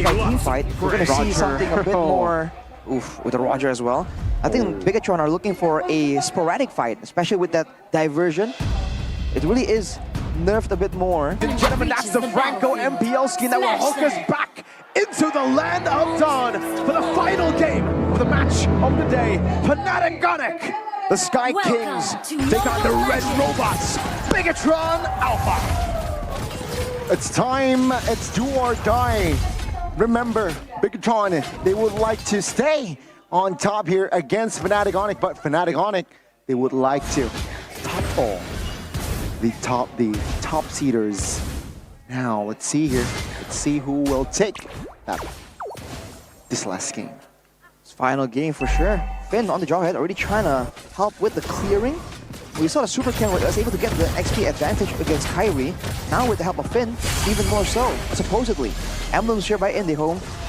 team fight, we're gonna see something a bit more with the Roger as well. I think Bigetron are looking for a sporadic fight, especially with that diversion. It really is nerfed a bit more. Ladies and gentlemen, that's the Franco MPL skin that will hook us back into the land of Dawn for the final game of the match of the day. FNATIC ONIC, the Sky Kings, take on the Red Robots, Bigetron Alpha. It's time, it's do or die. Remember, Bigetron, they would like to stay on top here against FNATIC ONIC, but FNATIC ONIC, they would like to topple the top seeders. Now, let's see here. Let's see who will take this last game. It's final game for sure. Finn on the Jawhead already trying to help with the clearing. We saw the Super Ken was able to get the XP advantage against Kyrie. Now with the help of Finn, even more so, supposedly. Emblems here by Indie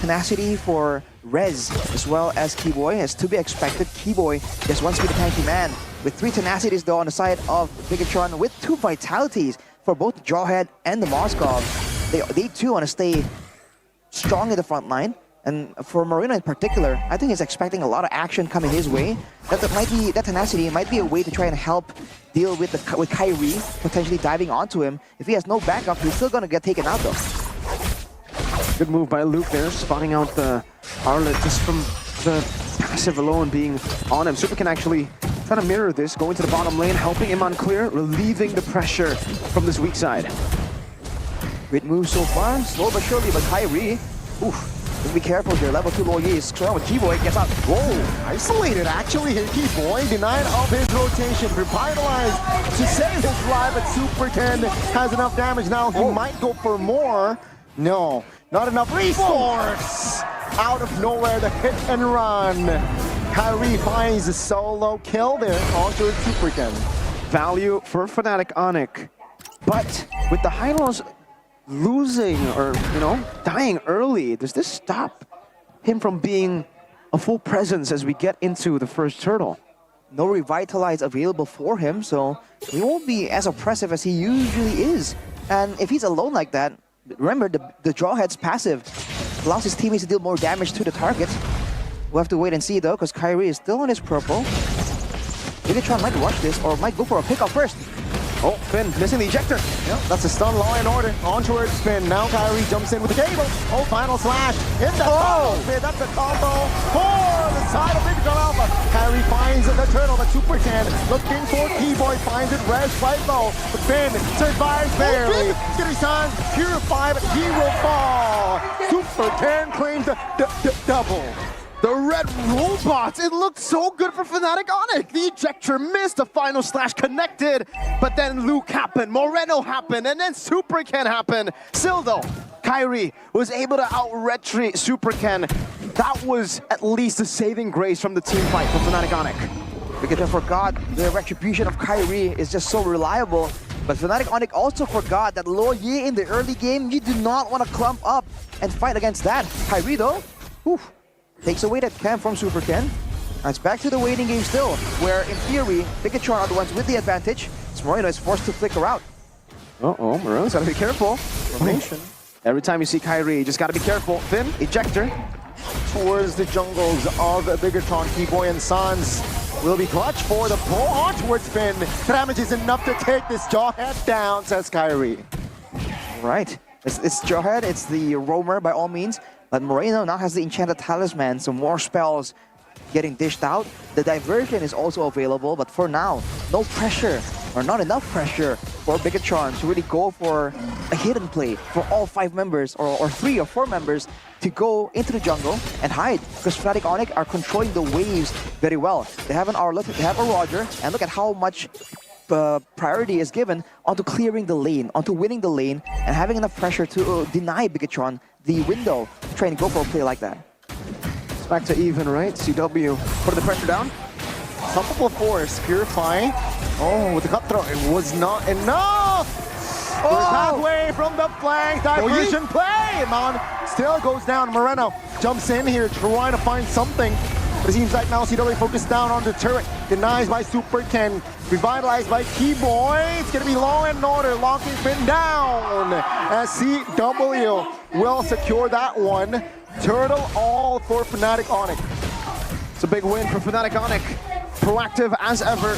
Tenacity for Rez, as well as Keyboy. As to be expected, Keyboy just one speed tanky man. With 3 Tenacities though on the side of Bigetron, with 2 Vitalities for both the Jawhead and the Moskov. They too want to stay strong in the front line. And for Moreno in particular, I think he's expecting a lot of action coming his way. That Tenacity might be a way to try and help deal with Kyrie potentially diving onto him. If he has no backup, he's still gonna get taken out though. Good move by Luke there, spotting out the Arlet just from the passive alone being on him. Super can actually try to mirror this, going to the bottom lane, helping him on clear, relieving the pressure from this weak side. Great move so far, slow but surely, but Kyrie, oof. Be careful here, level 2 Loyi is strong with Keyboy, gets out. Whoa, isolated actually here. Keyboy denied of his rotation, revitalized to save his life, but Super Ken has enough damage now. He might go for more. No, not enough resource. Out of nowhere, the hit and run. Kyrie finds a solo kill there onto Super Ken. Value for FNATIC ONIC, but with the Hylos losing or, dying early, does this stop him from being a full presence as we get into the first turtle? No Revitalize available for him, so he won't be as oppressive as he usually is. And if he's alone like that, remember the Jawhead's passive allows his teammates to deal more damage to the target. We'll have to wait and see though, because Kyrie is still on his purple. Bigetron might rush this or might go for a pickup first. Oh, Finn missing the ejector. Yep, that's a stun, law and order. On towards Finn. Now Kyrie jumps in with the cable. Oh, final slash. In the Finn, that's a combo for the side of Bigetron Alpha. Kyrie finds the turtle, but Super Ken looking for Keyboy, finds it, Rez right low. But Finn survives barely. Kiri-san purified, but he will fall. Super Ken claims the double. The Red Robots, it looked so good for FNATIC ONIC. The ejector missed, the final slash connected, but then Luke happened, Moreno happened, and then Super Ken happened. Still though, Kyrie was able to out-retreat Super Ken. That was at least a saving grace from the team fight for FNATIC ONIC. Because I forgot the retribution of Kyrie is just so reliable. But FNATIC ONIC also forgot that Loyi in the early game, you do not want to clump up and fight against that. Kyrie though, oof. Takes away that camp from Super Ken. And it's back to the waiting game still, where in theory, Bigetron are the ones with the advantage. So Moreno is forced to flicker out. Uh-oh, Moreno's gotta be careful. Formation. Every time you see Kyrie, you just gotta be careful. Finn, ejector. Towards the jungles of Bigetron, Keyboy and Sans will be clutch for the pull on towards Finn. Damage is enough to take this Jawhead down, says Kyrie. Right. It's Jawhead, it's the roamer by all means. But Moreno now has the Enchanted Talisman, so more spells getting dished out. The Diversion is also available, but for now, no pressure, or not enough pressure for Bigetron to really go for a hidden play for all 5 members, or 3 or 4 members, to go into the jungle and hide, because FNATIC ONIC are controlling the waves very well. They have an Arlet, they have a Roger, and look at how much priority is given onto clearing the lane, onto winning the lane, and having enough pressure to deny Bigetron the window to try and go for a play like that. It's back to even, right? CW putting the pressure down. Couple of force, purifying. Oh, with the cutthroat, it was not enough! Oh! Halfway from the flank, diversion play! Man, still goes down. Moreno jumps in here, trying to find something. But It seems like now CW focused down on the turret. Denies by Super Ken. Revitalized by Keyboy. It's going to be Law and Order. Locking Finn down. As CW will secure that one. Turtle all for FNATIC ONIC. It's a big win for FNATIC ONIC. Proactive as ever.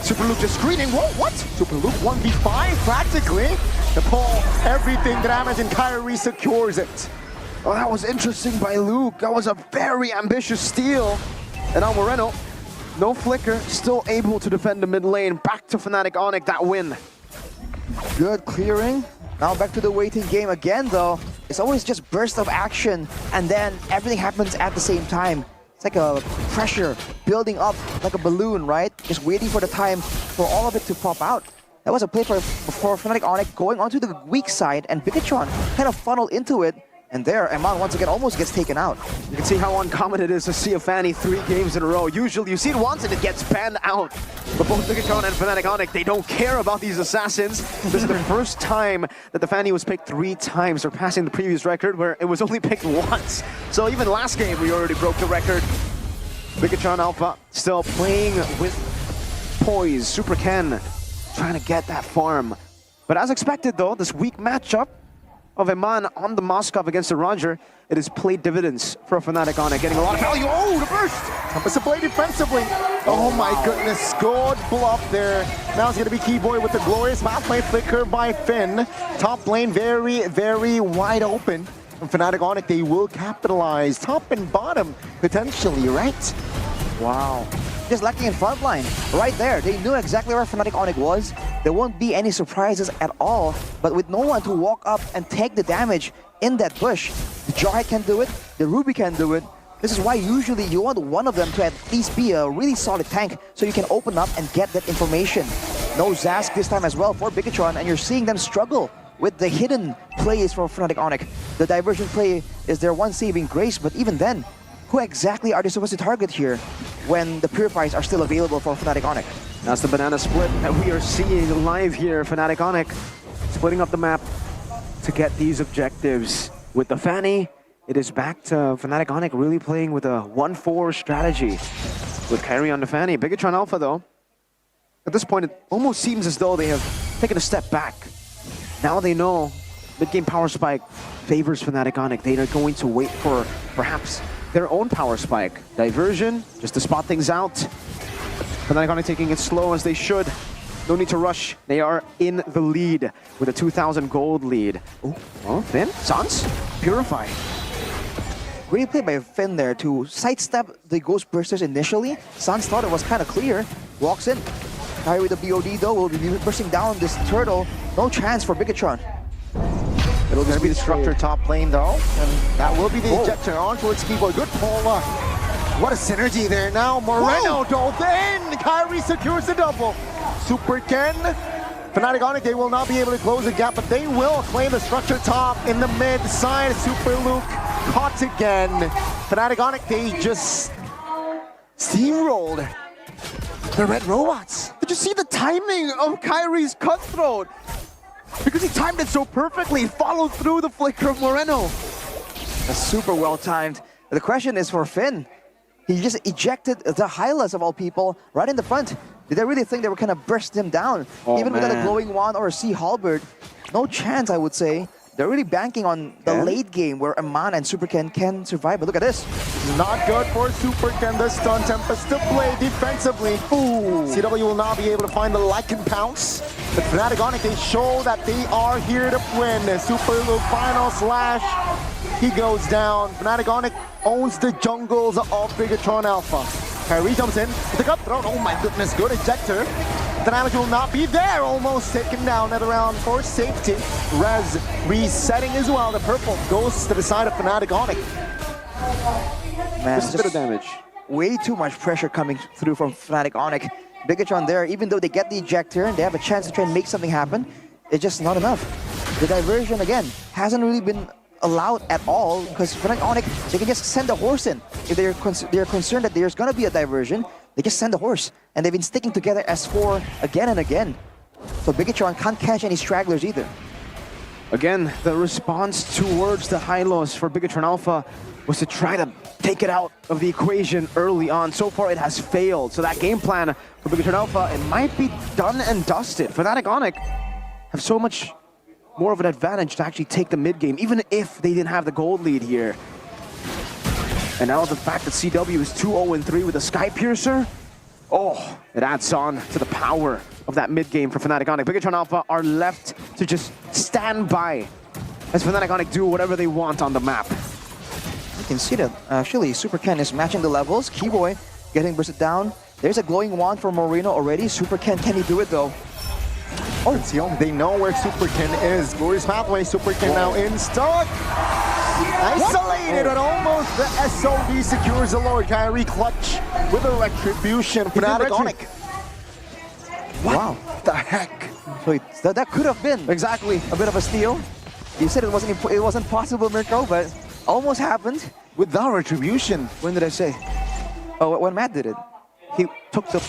Super Luke just screening. Whoa, what? Super Luke 1v5 practically. To pull everything damage and Kyrie secures it. Oh, that was interesting by Luke. That was a very ambitious steal. And now Moreno, no flicker, still able to defend the mid lane. Back to FNATIC ONIC, that win. Good clearing. Now back to the waiting game again, though. It's always just burst of action, and then everything happens at the same time. It's like a pressure building up like a balloon, right? Just waiting for the time for all of it to pop out. That was a play for FNATIC ONIC going onto the weak side, and Bigetron kind of funneled into it. And there, Eman once again almost gets taken out. You can see how uncommon it is to see a Fanny 3 games in a row. Usually you see it once and it gets banned out. But both Bigetron and FNATIC ONIC, they don't care about these assassins. This is the first time that the Fanny was picked 3 times, surpassing the previous record where it was only picked once. So even last game we already broke the record. Bigetron Alpha still playing with poise. Super Ken trying to get that farm. But as expected though, this weak matchup of Eman on the Moskov against the Roger, it has played dividends for FNATIC ONIC, getting a lot of value. Oh, the burst! Tempest to play defensively. Oh my goodness, good bluff there. Now it's going to be Keyboy with the glorious mouth play flicker by Finn. Top lane very, very wide open. From FNATIC ONIC, they will capitalize top and bottom, potentially, right? Wow. Just lacking in front line. Right there. They knew exactly where FNATIC ONIC was. There won't be any surprises at all. But with no one to walk up and take the damage in that bush, the Jarhead can do it, the Ruby can do it. This is why usually you want one of them to at least be a really solid tank so you can open up and get that information. No Zask this time as well for Bigetron, and you're seeing them struggle with the hidden plays for FNATIC ONIC. The diversion play is their one saving grace, but even then, who exactly are they supposed to target here when the Purifiers are still available for FNATIC ONIC? That's the banana split that we are seeing live here. FNATIC ONIC splitting up the map to get these objectives. With the Fanny, it is back to FNATIC ONIC really playing with a 1-4 strategy. With Kyrie on the Fanny. Bigetron Alpha though, at this point it almost seems as though they have taken a step back. Now they know mid-game power spike favors FNATIC ONIC. They are going to wait for perhaps their own power spike. Diversion, just to spot things out. FNATIC ONIC taking it slow as they should. No need to rush. They are in the lead with a 2,000 gold lead. Oh, well, Finn, Sans, Purify. Great play by Finn there to sidestep the Ghost Bursters initially. Sans thought it was kind of clear. Walks in. Kyrie with the BOD though will be bursting down this turtle. No chance for Bigetron. It'll just be the structure top lane though, and that will be the ejector on towards Keyboy. Good pull. What a synergy there now. Moreno though, then Kyrie secures the double. Super Ken, FNATIC ONIC, they will not be able to close the gap, but they will claim the structure top in the mid side. Super Luke caught again. FNATIC ONIC, they just steamrolled the red robots. Did you see the timing of Kyrie's cutthroat? Because he timed it so perfectly, he followed through the flicker of Moreno. That's super well timed. The question is for Finn. He just ejected the Hylas of all people right in the front. Did they really think they were gonna burst him down? Oh, even without a glowing wand or a sea halberd, no chance, I would say. They're really banking on the late game where Eman and Super Ken can survive. But look at this. Not good for Super Ken. The stun Tempest to play defensively. Ooh. CW will not be able to find the Lycan pounce. But FNATIC ONIC, they show that they are here to win. Super Luke final slash. He goes down. FNATIC ONIC owns the jungles of Bigetron Alpha. Kyrie jumps in with the cutthroat. Oh my goodness, good ejector. The damage will not be there. Almost taken down at around for safety. Rez resetting as well. The purple goes to the side of FNATIC ONIC. Man, Just a bit of damage. Way too much pressure coming through from FNATIC ONIC. Bigetron there, even though they get the ejector and they have a chance to try and make something happen, it's just not enough. The diversion, again, hasn't really been allowed at all because FNATIC ONIC, they can just send a horse in. If they're concerned that there's going to be a diversion, they just send a horse. And they've been sticking together as 4 again and again. So Bigetron can't catch any stragglers either. Again, the response towards the high lows for Bigetron Alpha was to try to take it out of the equation early on. So far, it has failed. So that game plan for Bigetron Alpha, it might be done and dusted. FNATIC ONIC have so much more of an advantage to actually take the mid game, even if they didn't have the gold lead here. And now the fact that CW is 2-0-3 with a Sky Piercer, oh, it adds on to the power of that mid game for FNATIC ONIC. Bigetron Alpha are left to just stand by as FNATIC ONIC do whatever they want on the map. You can see that actually Super Ken is matching the levels. Keyboy getting bursted down. There's a glowing wand for Moreno already. Super Ken, can he do it though? Oh, it's young. They know where Super Ken is. Glorious Pathway, Super Ken now in stock. Isolated, and almost the SOB secures the Lord. Kyrie clutch with a retribution. FNATIC ONIC. Wow. What the heck? So that could have been exactly a bit of a steal. You said it wasn't possible, Mirko, but almost happened. Without retribution. When did I say? Oh, when Matt did it. He took the...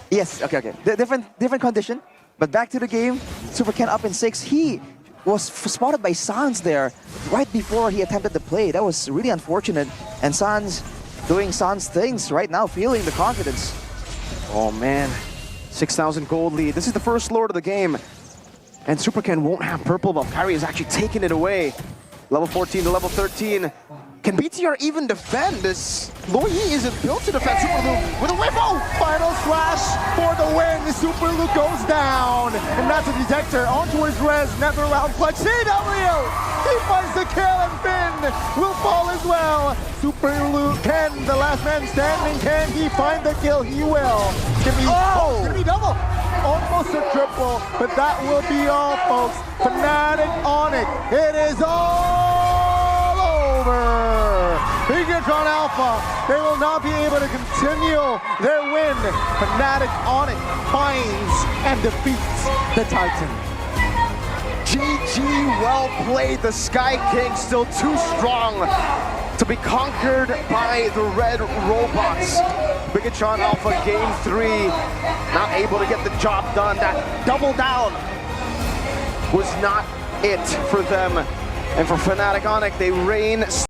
Yes, okay. Different condition. But back to the game, Super Ken up in 6. He was spotted by Sans there right before he attempted the play. That was really unfortunate. And Sans doing Sans things right now, feeling the confidence. Oh man, 6,000 gold lead. This is the first Lord of the game. And Super Ken won't have purple buff. Kyrie is actually taking it away. Level 14 to level 13. Can BTR even defend this? Loi isn't built to defend Super Luke with a whiff. Oh! Final slash for the win. The Super Luke goes down. And that's a detector. On towards Rez. Never round clutch. CW! He finds the kill, and Finn will fall as well. Super Luke Ken, the last man standing. Can he find the kill? He will. It's gonna be, it's gonna be double. Almost a triple, but that will be all, folks. FNATIC ONIC. It is all over. Bigetron Alpha, they will not be able to continue their win. FNATIC ONIC finds and defeats the Titan. GG, well played. The Sky King still too strong to be conquered by the red robots. Bigetron Alpha game 3, not able to get the job done. That double down was not it for them. And for FNATIC ONIC, they reign